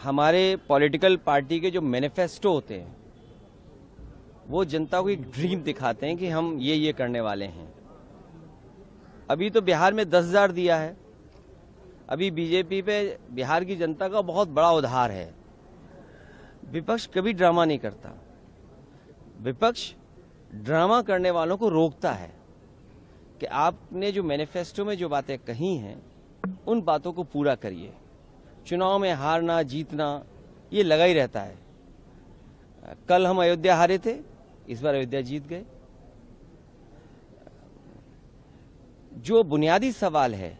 हमारे political party के जो मैनिफेस्टो होते हैं वो जनता को एक ड्रीम दिखाते हैं कि हम ये करने वाले हैं। अभी तो बिहार में 10,000 दिया है। अभी बीजेपी पे बिहार की जनता का बहुत बड़ा उधार है। विपक्ष कभी ड्रामा नहीं करता। विपक्ष ड्रामा करने वालों को रोकता है कि आपने जो मैनिफेस्टो में जो बातें कही हैं उन बातों को पूरा करिए। चुनाव में हारना जीतना ये लगा ही रहता है। कल हम अयोध्या हारे थे, इस बार अयोध्या जीत गए। जो बुनियादी सवाल है,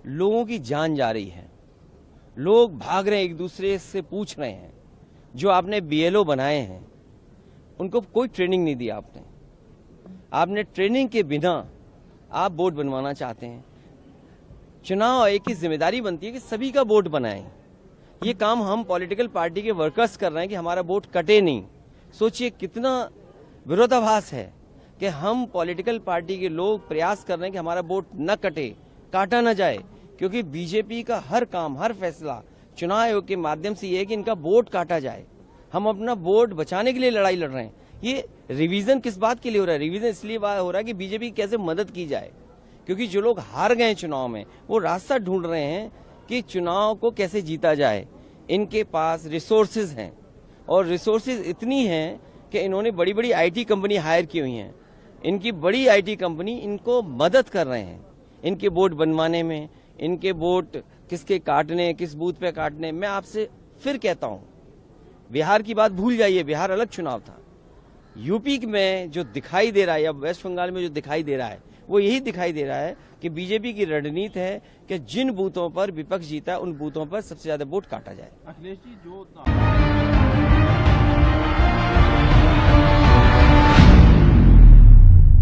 लोगों की जान जा रही है, लोग भाग रहे हैं, एक दूसरे से पूछ रहे हैं। जो आपने बीएलओ बनाए हैं उनको कोई ट्रेनिंग नहीं दी आपने ट्रेनिंग के बिना आप बोर्ड बनवाना चाहते हैं। चुनाव आयोग की जिम्मेदारी बनती है कि सभी का बोर्ड बनाएं। ये काम हम पॉलिटिकल पार्टी के वर्कर्स कर रहे हैं कि हमारा बोर्ड कटे नहीं। सोचिए कितना विरोधाभास है कि हम पॉलिटिकल पार्टी के लोग प्रयास कर रहे हैं कि हमारा बोर्ड न कटे, काटा न जाए, क्योंकि बीजेपी का हर काम, हर फैसला चुनाव आयोग के माध्यम से ये है कि इनका बोर्ड काटा जाए। हम अपना बोर्ड बचाने के लिए लड़ाई लड़ रहे हैं। ये रिवीजन किस बात के लिए हो रहा है? रिवीजन इसलिए हो रहा है कि बीजेपी कैसे मदद की जाए, क्योंकि जो लोग हार गए चुनाव में वो रास्ता ढूंढ रहे हैं कि चुनाव को कैसे जीता जाए। इनके पास रिसोर्सेज हैं और रिसोर्सेज इतनी हैं कि इन्होंने बड़ी बड़ी आईटी कंपनी हायर की हुई हैं। इनकी बड़ी आईटी कंपनी इनको मदद कर रहे हैं इनके बोर्ड बनवाने में, इनके वोट किसके काटने, किस बूथ पे काटने। मैं आपसे फिर कहता हूं, बिहार की बात भूल जाइए, बिहार अलग चुनाव था। यूपी में जो दिखाई दे रहा है या वेस्ट बंगाल में जो दिखाई दे रहा है वो यही दिखाई दे रहा है कि बीजेपी की रणनीति है कि जिन बूथों पर विपक्ष जीता है उन बूथों पर सबसे ज्यादा वोट काटा जाए। अखिलेश जी, जो